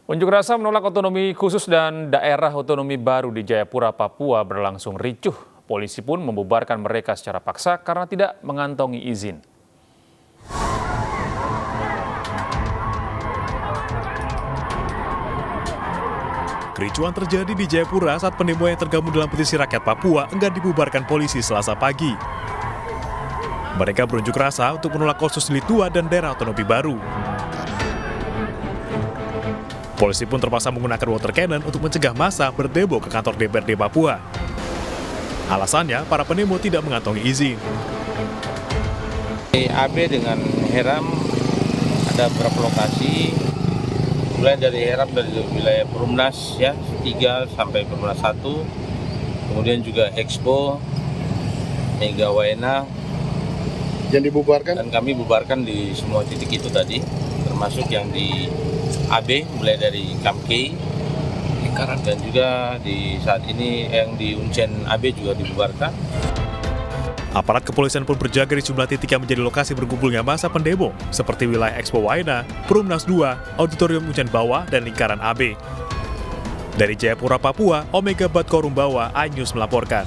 Unjuk rasa menolak otonomi khusus dan daerah otonomi baru di Jayapura, Papua berlangsung ricuh. Polisi pun membubarkan mereka secara paksa karena tidak mengantongi izin. Kericuan terjadi di Jayapura saat pendemo yang tergabung dalam petisi rakyat Papua enggan dibubarkan polisi Selasa pagi. Mereka berunjuk rasa untuk menolak Kursus Delik 2 dan daerah otonomi baru. Polisi pun terpaksa menggunakan water cannon untuk mencegah massa berdemo ke kantor DPRD Papua. Alasannya, para pendemo tidak mengantongi izin. Di AB dengan Heram ada beberapa lokasi, mulai dari Heram dari wilayah Perumnas ya 3 sampai Perumnas 1, kemudian juga Expo, Mega Waena, yang dibubarkan, dan kami bubarkan di semua titik itu tadi, termasuk yang di AB mulai dari Kamkei, dan juga di saat ini yang di Uncen AB juga dibubarkan. Aparat kepolisian pun berjaga di sejumlah titik yang menjadi lokasi berkumpulnya massa pendemo, seperti wilayah Expo Waena, Perumnas 2, Auditorium Uncen Bawah, dan lingkaran AB. Dari Jayapura, Papua, Omega Badkorum Bawah, iNews melaporkan.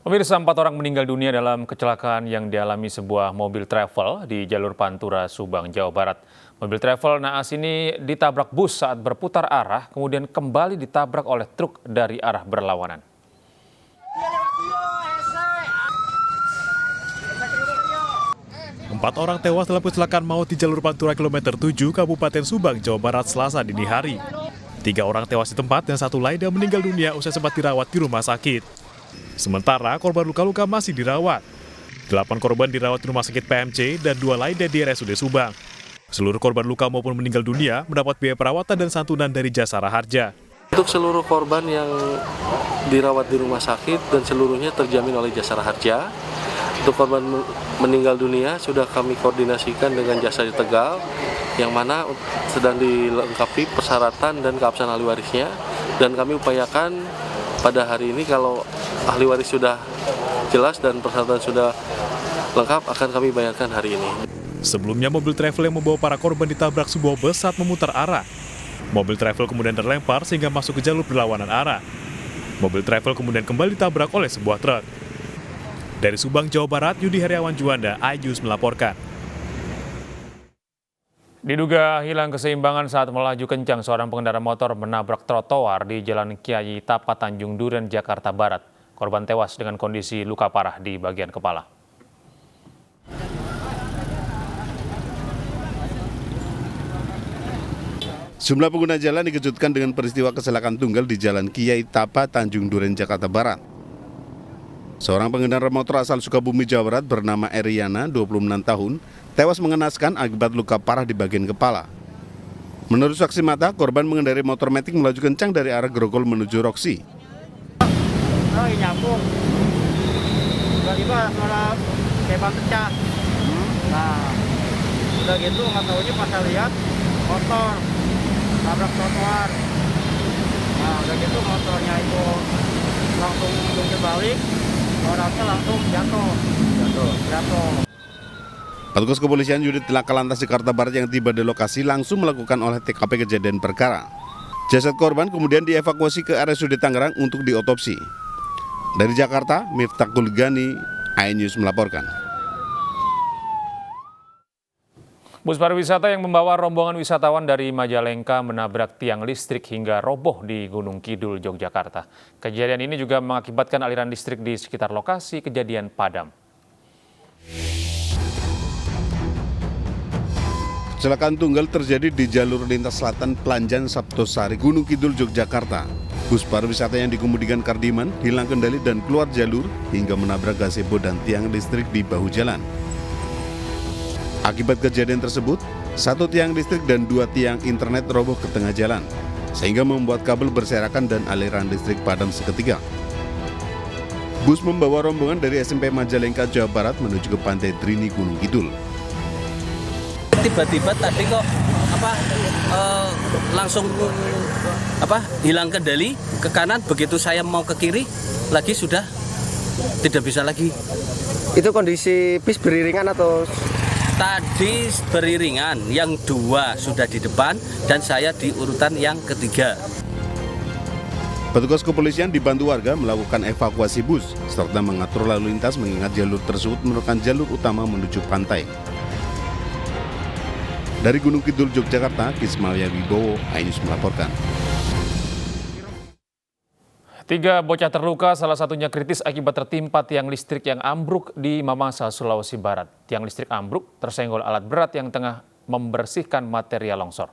Pemirsa, 4 orang meninggal dunia dalam kecelakaan yang dialami sebuah mobil travel di jalur Pantura, Subang, Jawa Barat. Mobil travel naas ini ditabrak bus saat berputar arah, kemudian kembali ditabrak oleh truk dari arah berlawanan. 4 orang tewas dalam kecelakaan maut di jalur Pantura kilometer 7 Kabupaten Subang, Jawa Barat Selasa dini hari. 3 orang tewas di tempat dan 1 lainnya meninggal dunia usai sempat dirawat di rumah sakit. Sementara korban luka-luka masih dirawat. 8 korban dirawat di rumah sakit PMC dan 2 lainnya di RSUD Subang. Seluruh korban luka maupun meninggal dunia mendapat biaya perawatan dan santunan dari Jasara Harja. Untuk seluruh korban yang dirawat di rumah sakit dan seluruhnya terjamin oleh Jasara Harja. Untuk korban meninggal dunia sudah kami koordinasikan dengan Jasa di Tegal, yang mana sedang dilengkapi persyaratan dan keabsahan ahli warisnya. Dan kami upayakan pada hari ini kalau ahli waris sudah jelas dan persyaratan sudah lengkap akan kami bayarkan hari ini. Sebelumnya mobil travel yang membawa para korban ditabrak sebuah bus saat memutar arah. Mobil travel kemudian terlempar sehingga masuk ke jalur berlawanan arah. Mobil travel kemudian kembali ditabrak oleh sebuah truk. Dari Subang, Jawa Barat, Yudi Heriawan Juanda, iNews melaporkan. Diduga hilang keseimbangan saat melaju kencang, seorang pengendara motor menabrak trotoar di Jalan Kiai Tapa, Tanjung Duren, Jakarta Barat. Korban tewas dengan kondisi luka parah di bagian kepala. Sejumlah pengguna jalan dikejutkan dengan peristiwa kecelakaan tunggal di Jalan Kiai Tapa, Tanjung Duren, Jakarta Barat. Seorang pengendara motor asal Sukabumi, Jawa Barat bernama Eriana, 26 tahun, tewas mengenaskan akibat luka parah di bagian kepala. Menurut saksi mata, korban mengendarai motor metik melaju kencang dari arah Grogol menuju Roksi. Nyambung, tiba-tiba malah kayak pecah. Nah, udah gitu nggak taunya pas saya lihat motor tabrak trotoar. Nah, udah gitu motornya itu langsung jungkir balik, orangnya langsung jatuh. Petugas kepolisian unit Laka Lantas Jakarta Barat yang tiba di lokasi langsung melakukan olah TKP kejadian perkara. Jasad korban kemudian dievakuasi ke RSUD Tangerang untuk diotopsi. Dari Jakarta, Miftahul Gani, iNews melaporkan. Bus pariwisata yang membawa rombongan wisatawan dari Majalengka menabrak tiang listrik hingga roboh di Gunung Kidul, Yogyakarta. Kejadian ini juga mengakibatkan aliran listrik di sekitar lokasi kejadian padam. Kecelakaan tunggal terjadi di jalur lintas selatan Planjan Sabtosari, Gunung Kidul, Yogyakarta. Bus pariwisata yang dikemudikan Kardiman hilang kendali dan keluar jalur hingga menabrak gazebo dan tiang listrik di bahu jalan. Akibat kejadian tersebut, 1 tiang listrik dan 2 tiang internet roboh ke tengah jalan, sehingga membuat kabel berserakan dan aliran listrik padam seketika. Bus membawa rombongan dari SMP Majalengka, Jawa Barat menuju ke Pantai Drini, Gunung Kidul. Tiba-tiba tadi kok langsung hilang kendali ke kanan, begitu saya mau ke kiri lagi sudah tidak bisa lagi. Itu kondisi bis beriringan atau Tadi beriringan, yang 2 sudah di depan dan saya di urutan yang ketiga. Petugas kepolisian dibantu warga melakukan evakuasi bus serta mengatur lalu lintas mengingat jalur tersebut merupakan jalur utama menuju pantai. Dari Gunung Kidul, Yogyakarta, Kismalia Wibowo, iNews melaporkan. 3 bocah terluka, salah satunya kritis akibat tertimpa tiang listrik yang ambruk di Mamasa, Sulawesi Barat. Tiang listrik ambruk tersenggol alat berat yang tengah membersihkan material longsor.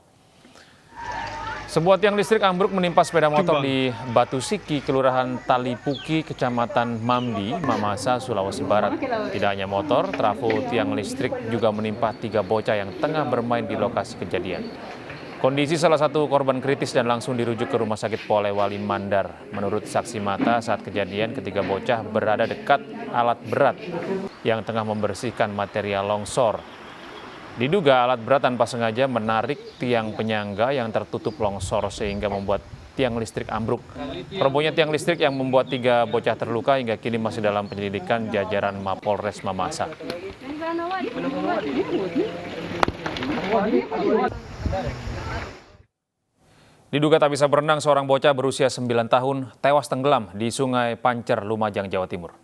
Sebuah tiang listrik ambruk menimpa sepeda motor di Batu Siki, Kelurahan Talipuki, Kecamatan Mamdi, Mamasa, Sulawesi Barat. Tidak hanya motor, trafo tiang listrik juga menimpa 3 bocah yang tengah bermain di lokasi kejadian. Kondisi salah satu korban kritis dan langsung dirujuk ke Rumah Sakit Polewali Mandar. Menurut saksi mata, saat kejadian ketiga bocah berada dekat alat berat yang tengah membersihkan material longsor. Diduga alat berat tanpa sengaja menarik tiang penyangga yang tertutup longsor sehingga membuat tiang listrik ambruk. Robohnya tiang listrik yang membuat 3 bocah terluka hingga kini masih dalam penyelidikan jajaran Mapolres Mamasa. Diduga tak bisa berenang, seorang bocah berusia 9 tahun tewas tenggelam di Sungai Pancer, Lumajang, Jawa Timur.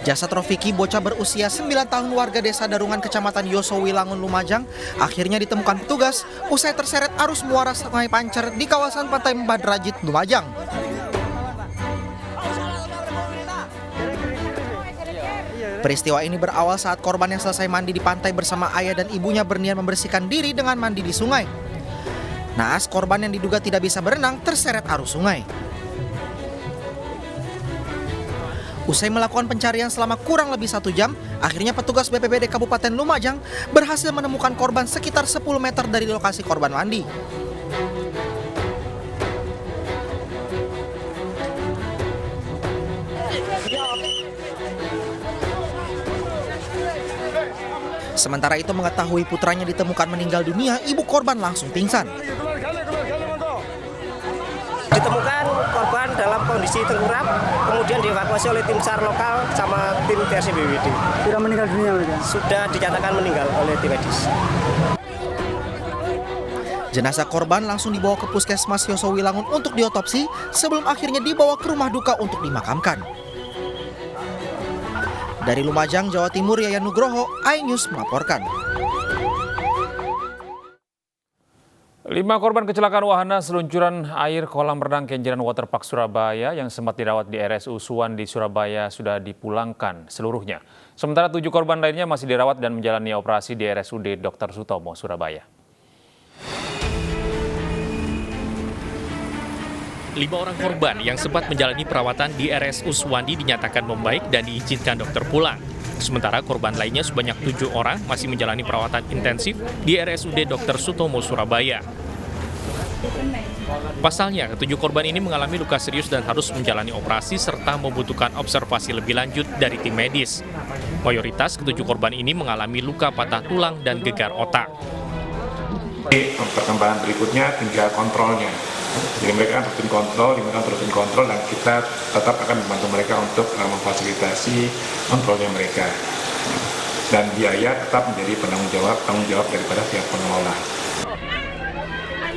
Jasad Rofiki, bocah berusia 9 tahun warga desa Darungan, Kecamatan Yosowilangun, Lumajang, akhirnya ditemukan petugas usai terseret arus muara Sungai Pancer di kawasan Pantai Badrajit, Lumajang. Peristiwa ini berawal saat korban yang selesai mandi di pantai bersama ayah dan ibunya berniat membersihkan diri dengan mandi di sungai. Naas, korban yang diduga tidak bisa berenang terseret arus sungai. Usai melakukan pencarian selama kurang lebih 1 jam, akhirnya petugas BPBD Kabupaten Lumajang berhasil menemukan korban sekitar 10 meter dari lokasi korban mandi. Sementara itu mengetahui putranya ditemukan meninggal dunia, ibu korban langsung pingsan. Ditemukan korban dalam kondisi tengkurap, kemudian dievakuasi oleh tim SAR lokal sama tim TRC BPBD. Sudah meninggal dunia, ya? Sudah dinyatakan meninggal oleh tim medis. Jenazah korban langsung dibawa ke Puskesmas Yosowilangun untuk diotopsi sebelum akhirnya dibawa ke rumah duka untuk dimakamkan. Dari Lumajang, Jawa Timur, Yayan Nugroho, iNews melaporkan. 5 korban kecelakaan wahana seluncuran air kolam renang Kenjeran Waterpark Surabaya yang sempat dirawat di RSU Suwandi Surabaya sudah dipulangkan seluruhnya. Sementara 7 korban lainnya masih dirawat dan menjalani operasi di RSUD Dr. Sutomo, Surabaya. 5 orang korban yang sempat menjalani perawatan di RSU Suwandi dinyatakan membaik dan diizinkan dokter pulang. Sementara korban lainnya sebanyak 7 orang masih menjalani perawatan intensif di RSUD Dr. Sutomo, Surabaya. Pasalnya, ke-7 korban ini mengalami luka serius dan harus menjalani operasi serta membutuhkan observasi lebih lanjut dari tim medis. Mayoritas ke-7 korban ini mengalami luka patah tulang dan gegar otak. Perkembangan berikutnya tinggal kontrolnya. Jadi mereka rutin kontrol, dan kita tetap akan membantu mereka untuk memfasilitasi kontrolnya mereka. Dan biaya tetap menjadi tanggung jawab daripada pihak pengelola.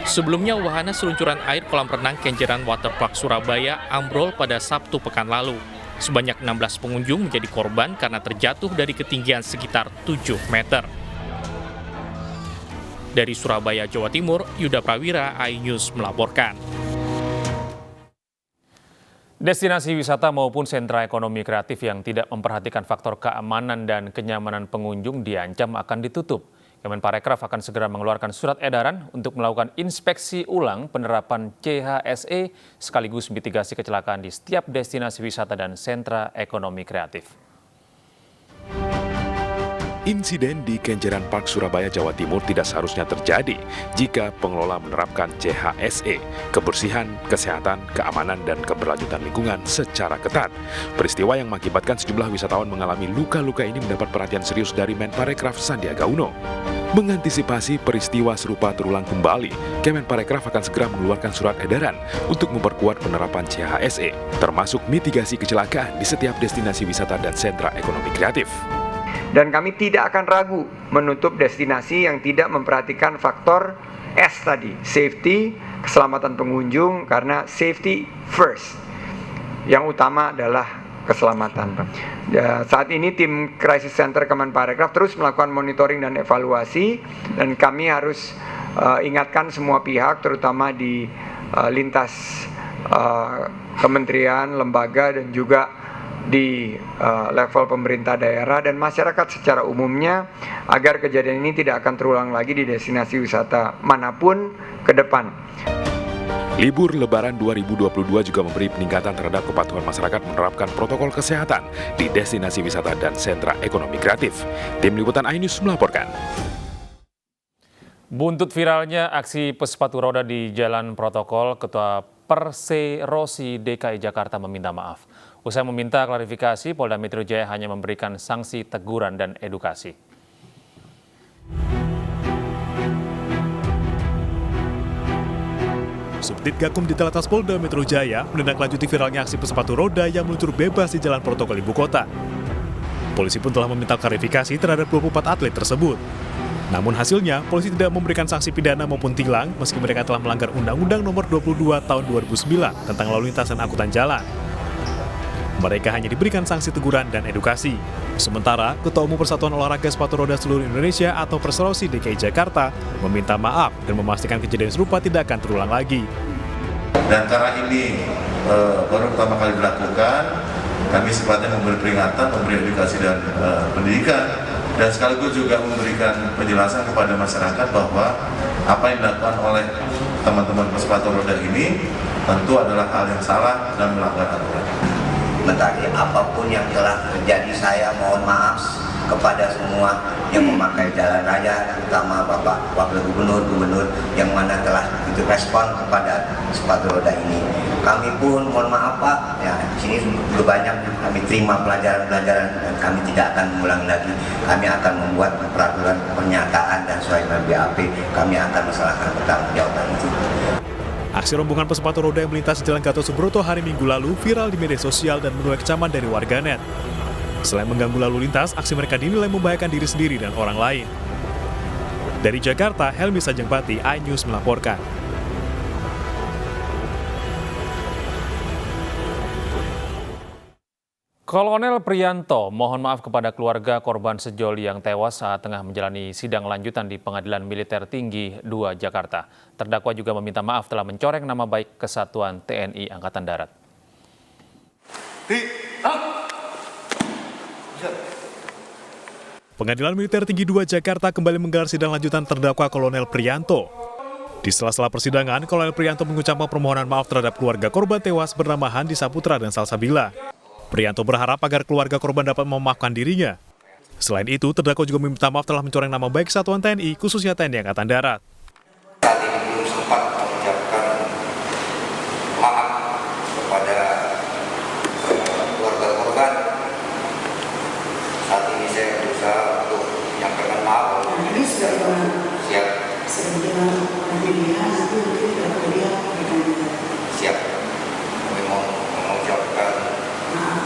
Sebelumnya, wahana seluncuran air kolam renang Kenjeran Waterpark Surabaya ambrol pada Sabtu pekan lalu. Sebanyak 16 pengunjung menjadi korban karena terjatuh dari ketinggian sekitar 7 meter. Dari Surabaya, Jawa Timur, Yuda Prawira, iNews melaporkan. Destinasi wisata maupun sentra ekonomi kreatif yang tidak memperhatikan faktor keamanan dan kenyamanan pengunjung diancam akan ditutup. Kemenparekraf akan segera mengeluarkan surat edaran untuk melakukan inspeksi ulang penerapan CHSE sekaligus mitigasi kecelakaan di setiap destinasi wisata dan sentra ekonomi kreatif. Insiden di Kenjeran Park Surabaya, Jawa Timur tidak seharusnya terjadi jika pengelola menerapkan CHSE, kebersihan, kesehatan, keamanan, dan keberlanjutan lingkungan secara ketat. Peristiwa yang mengakibatkan sejumlah wisatawan mengalami luka-luka ini mendapat perhatian serius dari Menparekraf Sandiaga Uno. Mengantisipasi peristiwa serupa terulang kembali, Kemenparekraf akan segera mengeluarkan surat edaran untuk memperkuat penerapan CHSE, termasuk mitigasi kecelakaan di setiap destinasi wisata dan sentra ekonomi kreatif. Dan kami tidak akan ragu menutup destinasi yang tidak memperhatikan faktor S tadi, safety, keselamatan pengunjung, karena safety first. Yang utama adalah keselamatan. Ya, saat ini tim Crisis Center Kemenparekraf terus melakukan monitoring dan evaluasi, dan kami harus ingatkan semua pihak, terutama di lintas kementerian, lembaga, dan juga di level pemerintah daerah dan masyarakat secara umumnya, agar kejadian ini tidak akan terulang lagi di destinasi wisata manapun ke depan. Libur Lebaran 2022 juga memberi peningkatan terhadap kepatuhan masyarakat menerapkan protokol kesehatan di destinasi wisata dan sentra ekonomi kreatif. Tim Liputan iNews melaporkan. Buntut viralnya aksi pesepatu roda di Jalan Protokol, Ketua Perserosi DKI Jakarta meminta maaf. Usai meminta klarifikasi, Polda Metro Jaya hanya memberikan sanksi teguran dan edukasi. Subdit Gakum di Telantas Polda Metro Jaya menindaklanjuti viralnya aksi pesepatu roda yang meluncur bebas di Jalan Protokol Ibu Kota. Polisi pun telah meminta klarifikasi terhadap 24 atlet tersebut. Namun hasilnya, polisi tidak memberikan sanksi pidana maupun tilang meski mereka telah melanggar Undang-Undang Nomor 22 Tahun 2009 tentang lalu lintas dan angkutan jalan. Mereka hanya diberikan sanksi teguran dan edukasi. Sementara, Ketua Umum Persatuan Olahraga Sepatu Roda Seluruh Indonesia atau Perserosi DKI Jakarta meminta maaf dan memastikan kejadian serupa tidak akan terulang lagi. Dan karena ini baru pertama kali dilakukan, kami sepatutnya memberi peringatan, memberi edukasi dan pendidikan, dan sekaligus juga memberikan penjelasan kepada masyarakat bahwa apa yang dilakukan oleh teman-teman pesepatu roda ini tentu adalah hal yang salah dan melanggar aturan. Mentari, apapun yang telah terjadi, saya mohon maaf kepada semua yang memakai jalan raya, terutama Bapak Wakil Gubernur yang mana telah begitu respon kepada sepatu roda ini. Kami pun mohon maaf Pak, ya di sini sudah banyak kami terima pelajaran-pelajaran dan kami tidak akan mengulang lagi. Kami akan membuat peraturan pernyataan dan sesuai dengan BAP, kami akan masalahkan pertanggungjawaban itu. Aksi rombongan pesepatu roda yang melintasi Jalan Gatot Subroto hari Minggu lalu viral di media sosial dan menuai kecaman dari warganet. Selain mengganggu lalu lintas, aksi mereka dinilai membahayakan diri sendiri dan orang lain. Dari Jakarta, Helmi Sajengbati, iNews melaporkan. Kolonel Priyanto mohon maaf kepada keluarga korban sejoli yang tewas saat tengah menjalani sidang lanjutan di Pengadilan Militer Tinggi 2 Jakarta. Terdakwa juga meminta maaf telah mencoreng nama baik Kesatuan TNI Angkatan Darat. Pengadilan Militer Tinggi 2 Jakarta kembali menggelar sidang lanjutan terdakwa Kolonel Priyanto. Di sela-sela persidangan, Kolonel Priyanto mengucapkan permohonan maaf terhadap keluarga korban tewas bernama Handi Saputra dan Salsabila. Priyanto berharap agar keluarga korban dapat memaafkan dirinya. Selain itu, terdakwa juga meminta maaf telah mencoreng nama baik Satuan TNI, khususnya TNI Angkatan Darat. Saat ini belum sempat mengucapkan maaf kepada keluarga korban. Saat ini saya berusaha untuk menyampaikan maaf. Ini sudah siap. Siap. Kami mau mengucapkan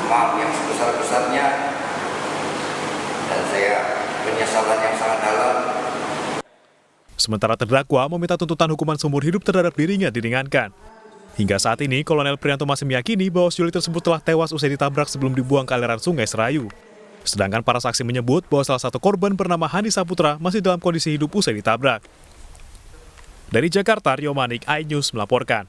maaf yang sebesar-besarnya dan saya penyesalan yang sangat dalam. Sementara terdakwa meminta tuntutan hukuman seumur hidup terhadap dirinya diringankan. Hingga saat ini, Kolonel Priyanto masih meyakini bahwa sejoli tersebut telah tewas usai ditabrak sebelum dibuang ke aliran Sungai Serayu. Sedangkan para saksi menyebut bahwa salah satu korban bernama Handi Saputra masih dalam kondisi hidup usai ditabrak. Dari Jakarta, Rio Manik, iNews melaporkan.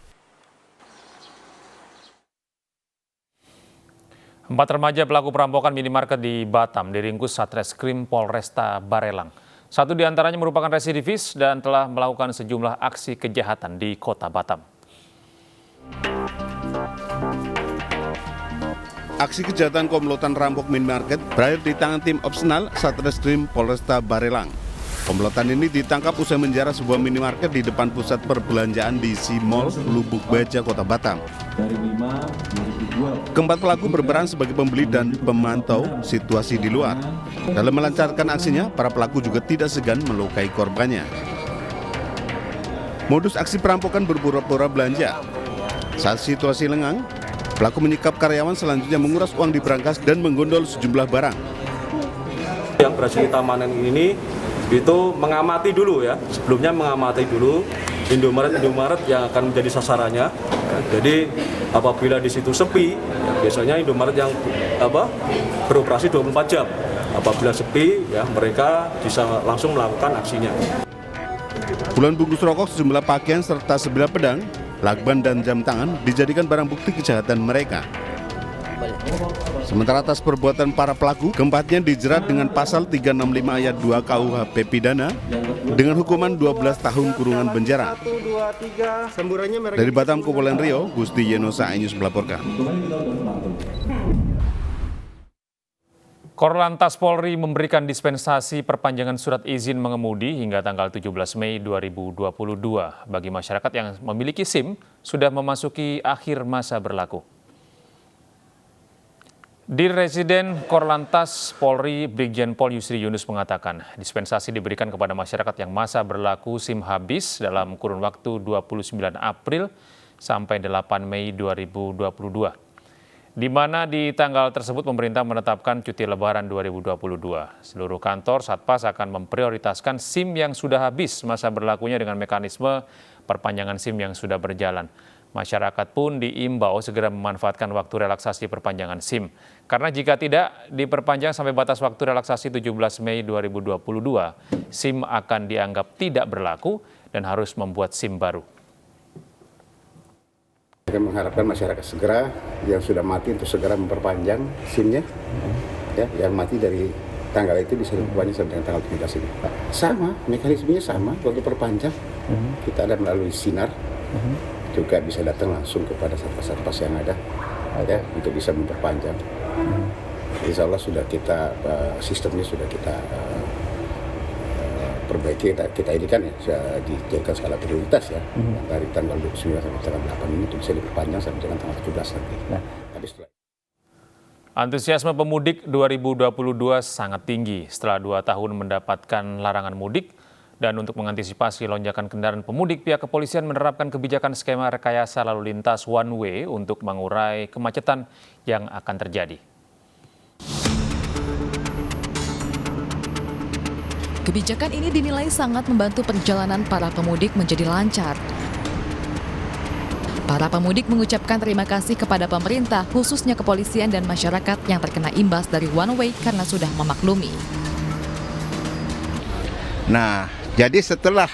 4 remaja pelaku perampokan minimarket di Batam diringkus Satreskrim Polresta Barelang. 1 di antaranya merupakan residivis dan telah melakukan sejumlah aksi kejahatan di kota Batam. Aksi kejahatan komplotan rampok minimarket berakhir di tangan tim opsional Satreskrim Polresta Barelang. Komplotan ini ditangkap usai menjara sebuah minimarket di depan pusat perbelanjaan di Simol, Lubuk Baja, Kota Batam. Keempat pelaku berperan sebagai pembeli dan pemantau situasi di luar. Dalam melancarkan aksinya, para pelaku juga tidak segan melukai korbannya. Modus aksi perampokan berpura-pura belanja. Saat situasi lengang, pelaku menyekap karyawan, selanjutnya menguras uang di brankas dan menggondol sejumlah barang. Yang berhasil kita amankan ini itu mengamati dulu ya, sebelumnya mengamati dulu Indomaret yang akan menjadi sasarannya. Jadi apabila di situ sepi, ya biasanya Indomaret yang beroperasi 24 jam. Apabila sepi, ya mereka bisa langsung melakukan aksinya. Puluhan bungkus rokok, sejumlah pakaian serta sebilah pedang, lakban dan jam tangan dijadikan barang bukti kejahatan mereka. Sementara atas perbuatan para pelaku, keempatnya dijerat dengan pasal 365 ayat 2 KUHP Pidana dengan hukuman 12 tahun kurungan penjara. Dari Batam, Kepulauan Riau, Gusti Yenosa Ainyus melaporkan. Korlantas Polri memberikan dispensasi perpanjangan surat izin mengemudi hingga tanggal 17 Mei 2022 bagi masyarakat yang memiliki SIM sudah memasuki akhir masa berlaku. Dirresiden Korlantas Polri Brigjen Pol Yusri Yunus mengatakan dispensasi diberikan kepada masyarakat yang masa berlaku SIM habis dalam kurun waktu 29 April sampai 8 Mei 2022. Di mana di tanggal tersebut pemerintah menetapkan cuti lebaran 2022. Seluruh kantor Satpas akan memprioritaskan SIM yang sudah habis masa berlakunya dengan mekanisme perpanjangan SIM yang sudah berjalan. Masyarakat pun diimbau segera memanfaatkan waktu relaksasi perpanjangan SIM. Karena jika tidak diperpanjang sampai batas waktu relaksasi 17 Mei 2022, SIM akan dianggap tidak berlaku dan harus membuat SIM baru. Kita mengharapkan masyarakat segera yang sudah mati untuk segera memperpanjang SIM-nya. Ya, yang mati dari tanggal itu bisa diperpanjang sampai dengan tanggal 17 ini. Sama, mekanismenya sama, waktu perpanjang. Kita ada melalui Sinar. Juga bisa datang langsung kepada satpas-satpas yang ada ya, untuk bisa memperpanjang. Insya Allah sudah kita sistemnya sudah kita perbaiki, kita ini kan ya dijadikan skala prioritas ya dari tanggal 29 sampai tanggal 8 ini itu bisa diperpanjang sampai dengan tanggal 17 nanti. Habis setelah Antusiasme pemudik 2022 sangat tinggi setelah 2 tahun mendapatkan larangan mudik. Dan untuk mengantisipasi lonjakan kendaraan pemudik, pihak kepolisian menerapkan kebijakan skema rekayasa lalu lintas one way untuk mengurai kemacetan yang akan terjadi. Kebijakan ini dinilai sangat membantu perjalanan para pemudik menjadi lancar. Para pemudik mengucapkan terima kasih kepada pemerintah, khususnya kepolisian dan masyarakat yang terkena imbas dari one way karena sudah memaklumi. Nah, jadi setelah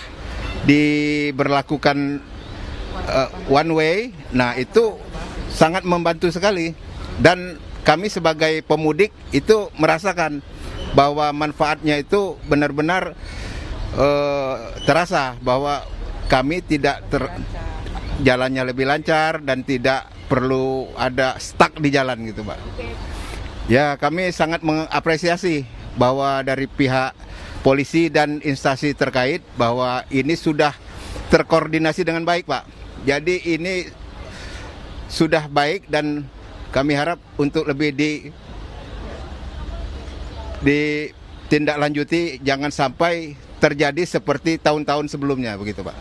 diberlakukan one way, nah itu sangat membantu sekali. Dan kami sebagai pemudik itu merasakan bahwa manfaatnya itu benar-benar terasa bahwa kami tidak jalannya lebih lancar dan tidak perlu ada stuck di jalan gitu, Pak. Ya, kami sangat mengapresiasi bahwa dari pihak polisi dan instansi terkait bahwa ini sudah terkoordinasi dengan baik, Pak. Jadi ini sudah baik dan kami harap untuk lebih ditindaklanjuti, jangan sampai terjadi seperti tahun-tahun sebelumnya begitu, Pak.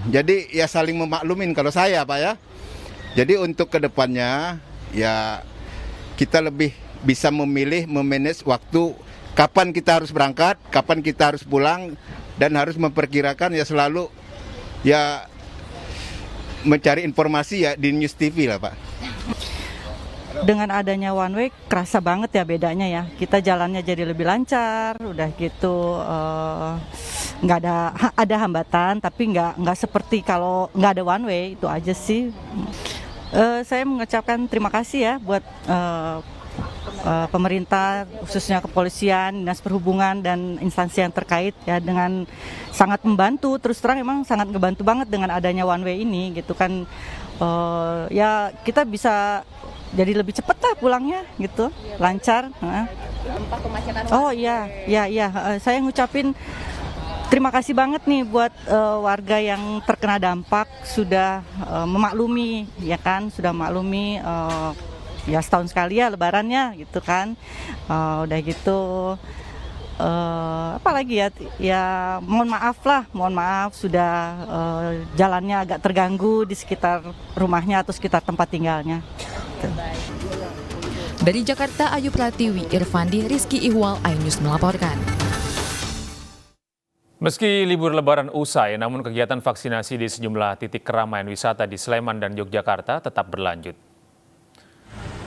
Jadi ya saling memaklumin kalau saya, Pak ya. Jadi untuk kedepannya ya kita lebih bisa memilih, memanage waktu. Kapan kita harus berangkat, kapan kita harus pulang, dan harus memperkirakan ya selalu ya mencari informasi ya di News TV lah, Pak. Dengan adanya one way kerasa banget ya bedanya ya. Kita jalannya jadi lebih lancar, udah gitu nggak ada hambatan, tapi nggak seperti kalau nggak ada one way, itu aja sih. Saya mengucapkan terima kasih ya buat pemerintah, khususnya kepolisian, dinas perhubungan dan instansi yang terkait ya, dengan sangat membantu. Terus terang emang sangat ngebantu banget dengan adanya one way ini gitu kan. Ya kita bisa jadi lebih cepat lah pulangnya gitu, lancar. Oh iya, saya ngucapin Terima kasih banget nih buat warga yang terkena dampak sudah memaklumi, ya kan, sudah memaklumi ya setahun sekali ya lebarannya gitu kan. Udah gitu apalagi ya mohon maaf sudah jalannya agak terganggu di sekitar rumahnya atau sekitar tempat tinggalnya. Gitu. Dari Jakarta, Ayu Pratiwi, Irfandi, Rizky Ihwal, iNews melaporkan. Meski libur lebaran usai, namun kegiatan vaksinasi di sejumlah titik keramaian wisata di Sleman dan Yogyakarta tetap berlanjut.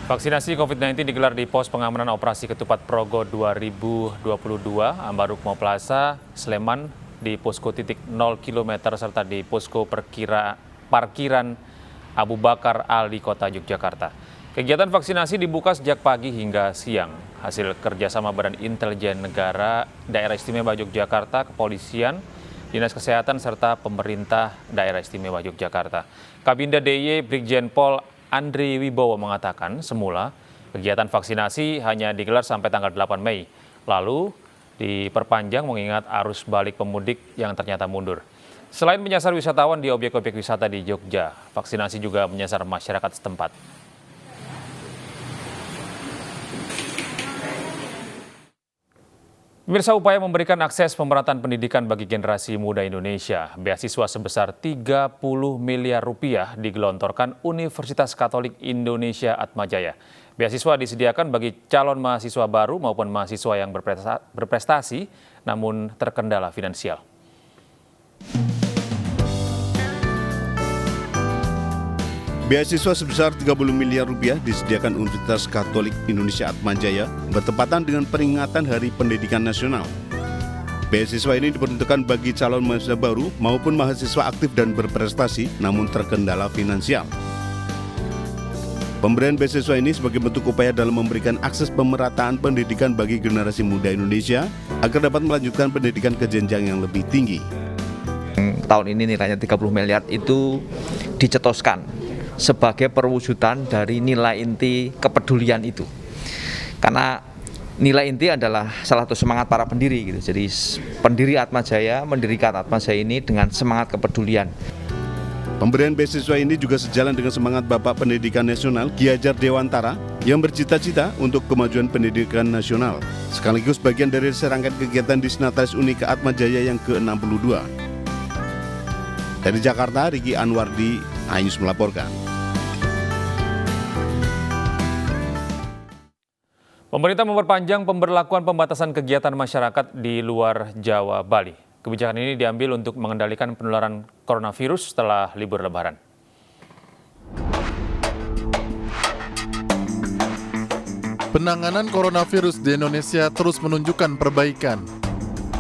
Vaksinasi COVID-19 digelar di pos pengamanan operasi Ketupat Progo 2022, Ambarukmo Plaza, Sleman, di posko titik 0 km serta di posko parkiran Abu Bakar Al di kota Yogyakarta. Kegiatan vaksinasi dibuka sejak pagi hingga siang. Hasil kerjasama Badan Intelijen Negara, Daerah Istimewa Yogyakarta, Kepolisian, Dinas Kesehatan, serta Pemerintah Daerah Istimewa Yogyakarta. Kabinda DIY Brigjen Pol Andri Wibowo mengatakan semula kegiatan vaksinasi hanya digelar sampai tanggal 8 Mei. Lalu diperpanjang mengingat arus balik pemudik yang ternyata mundur. Selain menyasar wisatawan di objek-objek wisata di Jogja, vaksinasi juga menyasar masyarakat setempat. Pemirsa, upaya memberikan akses pemerataan pendidikan bagi generasi muda Indonesia, beasiswa sebesar 30 miliar rupiah digelontorkan Universitas Katolik Indonesia Atmajaya. Beasiswa disediakan bagi calon mahasiswa baru maupun mahasiswa yang berprestasi namun terkendala finansial. Beasiswa sebesar 30 miliar rupiah disediakan Universitas Katolik Indonesia Atmajaya bertepatan dengan peringatan Hari Pendidikan Nasional. Beasiswa ini diperuntukkan bagi calon mahasiswa baru maupun mahasiswa aktif dan berprestasi namun terkendala finansial. Pemberian beasiswa ini sebagai bentuk upaya dalam memberikan akses pemerataan pendidikan bagi generasi muda Indonesia agar dapat melanjutkan pendidikan ke jenjang yang lebih tinggi. Tahun ini nilainya 30 miliar itu dicetuskan sebagai perwujudan dari nilai inti kepedulian itu. Karena nilai inti adalah salah satu semangat para pendiri gitu. Jadi pendiri Atmajaya mendirikan Atmajaya ini dengan semangat kepedulian. Pemberian beasiswa ini juga sejalan dengan semangat Bapak Pendidikan Nasional Ki Hajar Dewantara yang bercita-cita untuk kemajuan pendidikan nasional, sekaligus bagian dari serangkaian kegiatan Disnatalis Unika Atmajaya yang ke-62. Dari Jakarta, Riki Anwardi, iNews melaporkan. Pemerintah memperpanjang pemberlakuan pembatasan kegiatan masyarakat di luar Jawa, Bali. Kebijakan ini diambil untuk mengendalikan penularan coronavirus setelah libur Lebaran. Penanganan coronavirus di Indonesia terus menunjukkan perbaikan.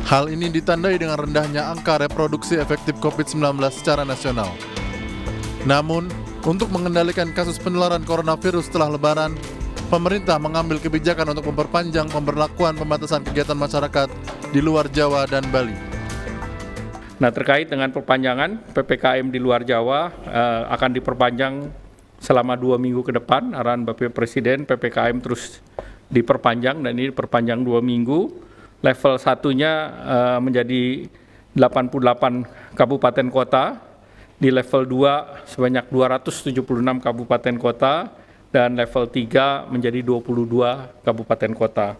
Hal ini ditandai dengan rendahnya angka reproduksi efektif COVID-19 secara nasional. Namun, untuk mengendalikan kasus penularan coronavirus setelah Lebaran, pemerintah mengambil kebijakan untuk memperpanjang pemberlakuan pembatasan kegiatan masyarakat di luar Jawa dan Bali. Nah, terkait dengan perpanjangan PPKM di luar Jawa akan diperpanjang selama 2 minggu ke depan. Arahan Bapak Presiden PPKM terus diperpanjang dan ini diperpanjang 2 minggu. Level 1-nya menjadi 88 kabupaten kota, di level 2 sebanyak 276 kabupaten kota, dan level 3 menjadi 22 kabupaten kota.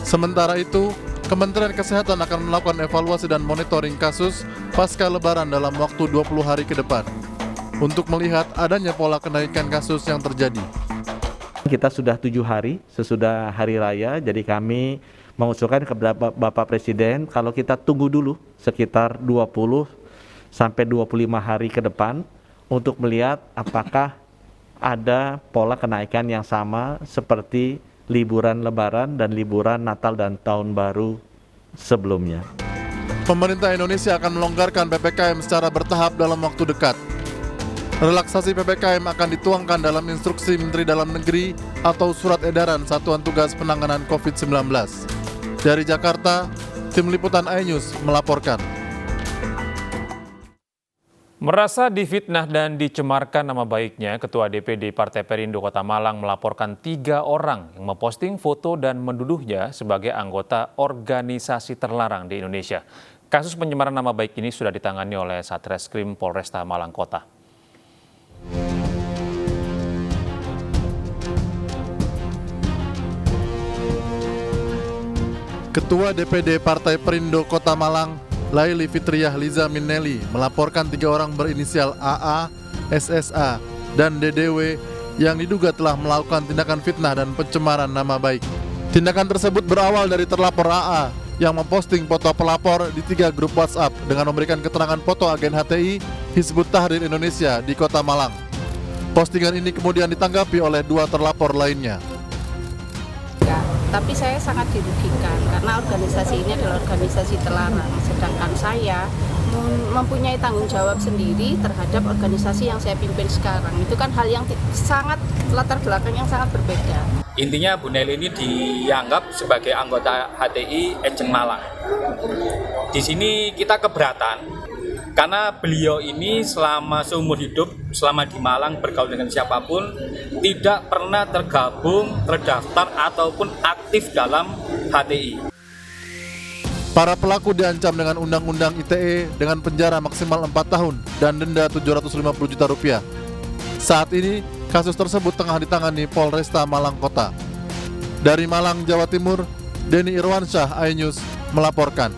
Sementara itu, Kementerian Kesehatan akan melakukan evaluasi dan monitoring kasus pasca Lebaran dalam waktu 20 hari ke depan untuk melihat adanya pola kenaikan kasus yang terjadi. Kita sudah 7 hari sesudah Hari Raya, jadi kami mengusulkan kepada Bapak Presiden kalau kita tunggu dulu sekitar 20 sampai 25 hari ke depan untuk melihat apakah ada pola kenaikan yang sama seperti liburan Lebaran dan liburan Natal dan Tahun Baru sebelumnya. Pemerintah Indonesia akan melonggarkan PPKM secara bertahap dalam waktu dekat. Relaksasi PPKM akan dituangkan dalam instruksi Menteri Dalam Negeri atau Surat Edaran Satuan Tugas Penanganan COVID-19. Dari Jakarta, Tim Liputan iNews melaporkan. Merasa difitnah dan dicemarkan nama baiknya, Ketua DPD Partai Perindo Kota Malang melaporkan 3 orang yang memposting foto dan menduduhnya sebagai anggota organisasi terlarang di Indonesia. Kasus pencemaran nama baik ini sudah ditangani oleh Satreskrim Polresta Malang Kota. Ketua DPD Partai Perindo Kota Malang, Laili Fitriah Liza Minelli, melaporkan 3 orang berinisial AA, SSA, dan DDW yang diduga telah melakukan tindakan fitnah dan pencemaran nama baik. Tindakan tersebut berawal dari terlapor AA yang memposting foto pelapor di 3 grup WhatsApp dengan memberikan keterangan foto agen HTI Hizbut Tahrir Indonesia di Kota Malang. Postingan ini kemudian ditanggapi oleh 2 terlapor lainnya. Tapi saya sangat dirugikan karena organisasi ini adalah organisasi terlarang, sedangkan saya mempunyai tanggung jawab sendiri terhadap organisasi yang saya pimpin sekarang. Itu kan hal yang sangat latar belakang yang sangat berbeda. Intinya Bu Nelly ini dianggap sebagai anggota HTI Enceng Malang. Di sini kita keberatan karena beliau ini selama seumur hidup, selama di Malang bergaul dengan siapapun, tidak pernah tergabung, terdaftar, ataupun aktif dalam HTI. Para pelaku diancam dengan Undang-Undang ITE dengan penjara maksimal 4 tahun dan denda 750 juta rupiah. Saat ini, kasus tersebut tengah ditangani Polresta Malang Kota. Dari Malang, Jawa Timur, Denny Irwansyah, iNews melaporkan.